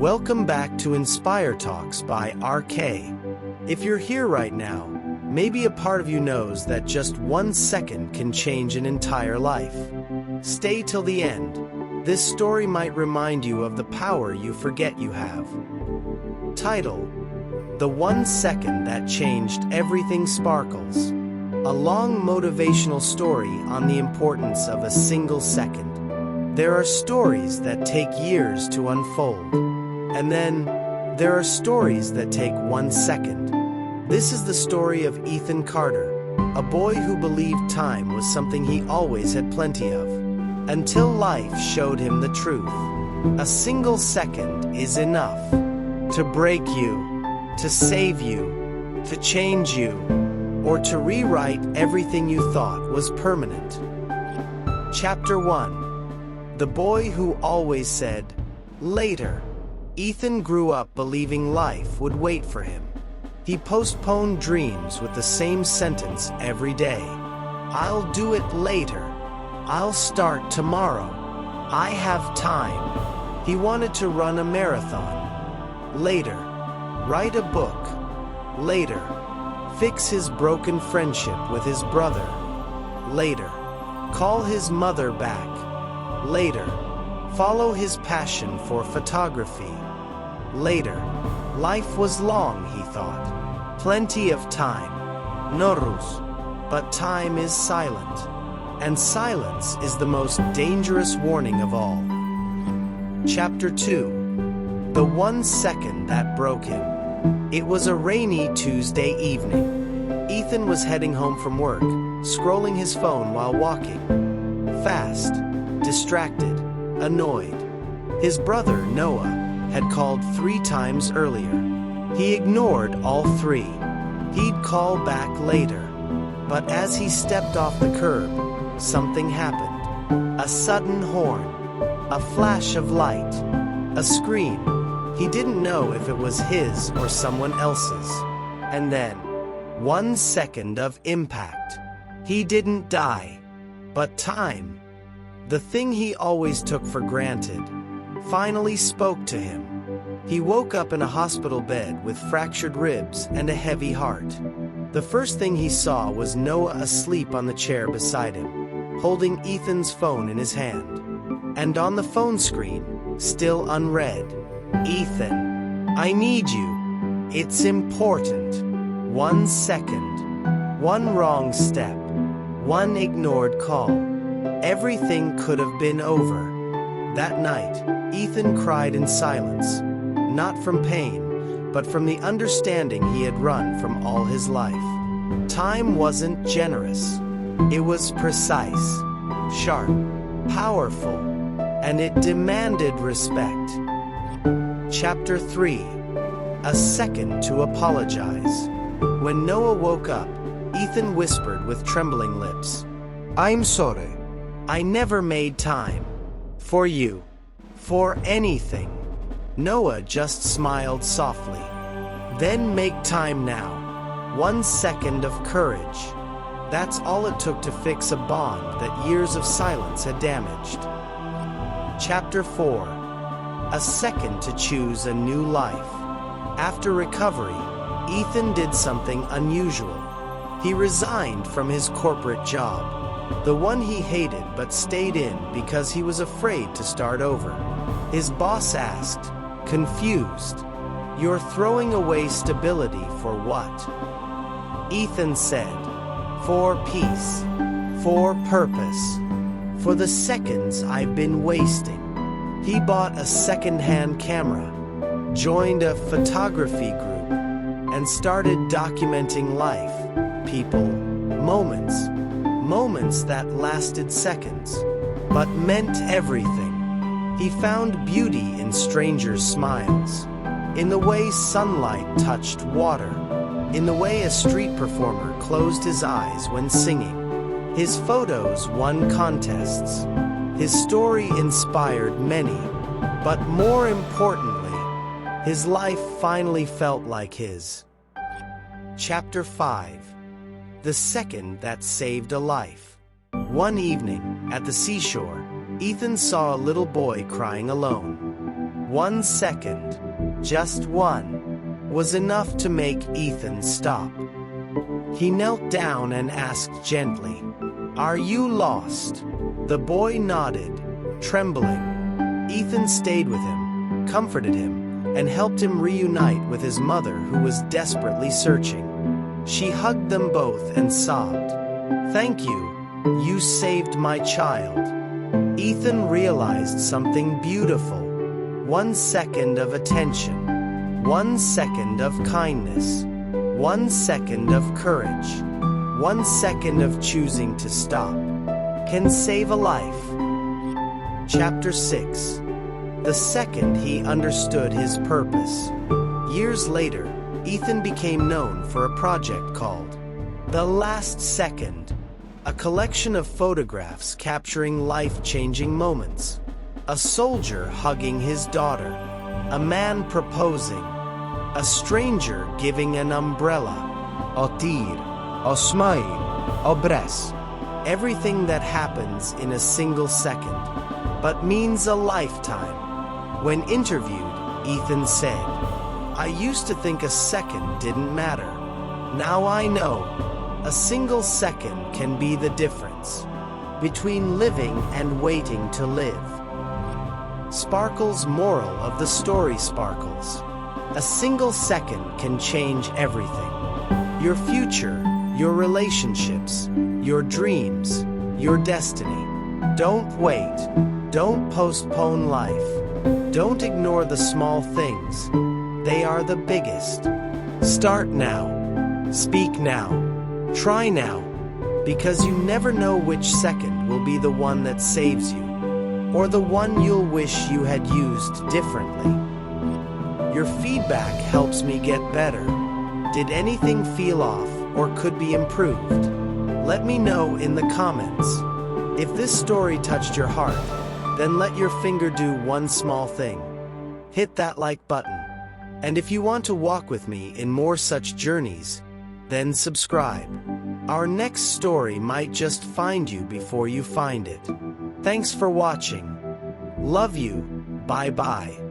Welcome back to Inspire Talks by RK. If you're here right now, maybe a part of you knows that just 1 second can change an entire life. Stay till the end. This story might remind you of the power you forget you have. Title: The 1 second that changed everything sparkles. A long motivational story on the importance of a single second. There are stories that take years to unfold. And then, there are stories that take 1 second. This is the story of Ethan Carter, a boy who believed time was something he always had plenty of, until life showed him the truth. A single second is enough to break you, to save you, to change you, or to rewrite everything you thought was permanent. Chapter 1. The Boy Who Always Said, Later. Ethan grew up believing life would wait for him. He postponed dreams with the same sentence every day. I'll do it later. I'll start tomorrow. I have time. He wanted to run a marathon. Later. Write a book. Later. Fix his broken friendship with his brother. Later. Call his mother back. Later. Follow his passion for photography. Later. Life was long, he thought. Plenty of time. Norus. But time is silent. And silence is the most dangerous warning of all. Chapter 2. The 1 second that broke him. It was a rainy Tuesday evening. Ethan was heading home from work, scrolling his phone while walking. Fast, distracted, annoyed. His brother, Noah, had called 3 times earlier. He ignored all 3. He'd call back later. But as he stepped off the curb, something happened. A sudden horn. A flash of light. A scream. He didn't know if it was his or someone else's. And then, 1 second of impact. He didn't die. But time, the thing he always took for granted, finally spoke to him. He woke up in a hospital bed with fractured ribs and a heavy heart. The first thing he saw was Noah asleep on the chair beside him, holding Ethan's phone in his hand. And on the phone screen, still unread, Ethan, I need you. It's important. 1 second. 1 wrong step. 1 ignored call. Everything could have been over. That night, Ethan cried in silence, not from pain, but from the understanding he had run from all his life. Time wasn't generous. It was precise, sharp, powerful, and it demanded respect. Chapter 3. A second to apologize. When Noah woke up, Ethan whispered with trembling lips, I'm sorry. I never made time. For you. For anything. Noah just smiled softly. Then make time now. 1 second of courage. That's all it took to fix a bond that years of silence had damaged. Chapter 4. A second to choose a new life. After recovery, Ethan did something unusual. He resigned from his corporate job. The one he hated but stayed in because he was afraid to start over. His boss asked, confused, You're throwing away stability for what? Ethan said, For peace, for purpose, for the seconds I've been wasting. He bought a second-hand camera, joined a photography group, and started documenting life, people, moments. Moments that lasted seconds, but meant everything. He found beauty in strangers' smiles, in the way sunlight touched water, in the way a street performer closed his eyes when singing. His photos won contests. His story inspired many, but more importantly, his life finally felt like his. Chapter 5. The second that saved a life. One evening, at the seashore, Ethan saw a little boy crying alone. 1 second, just one, was enough to make Ethan stop. He knelt down and asked gently, "Are you lost?" The boy nodded, trembling. Ethan stayed with him, comforted him, and helped him reunite with his mother, who was desperately searching. She hugged them both and sobbed, "Thank you, you saved my child." Ethan realized something beautiful. 1 second of attention, 1 second of kindness, 1 second of courage, 1 second of choosing to stop can save a life. Chapter 6. The second he understood his purpose. Years later, Ethan became known for a project called The Last Second, a collection of photographs capturing life-changing moments. A soldier hugging his daughter, a man proposing, a stranger giving an umbrella, a tir, a smile, a breath. Everything that happens in a single second, but means a lifetime. When interviewed, Ethan said, "I used to think a second didn't matter. Now I know, a single second can be the difference between living and waiting to live." Sparkle's moral of the story: Sparkles. A single second can change everything. Your future, your relationships, your dreams, your destiny. Don't wait. Don't postpone life. Don't ignore the small things. They are the biggest. Start now. Speak now. Try now. Because you never know which second will be the one that saves you, or the one you'll wish you had used differently. Your feedback helps me get better. Did anything feel off or could be improved? Let me know in the comments. If this story touched your heart, then let your finger do one small thing. Hit that like button. And if you want to walk with me in more such journeys, then subscribe. Our next story might just find you before you find it. Thanks for watching. Love you. Bye-bye.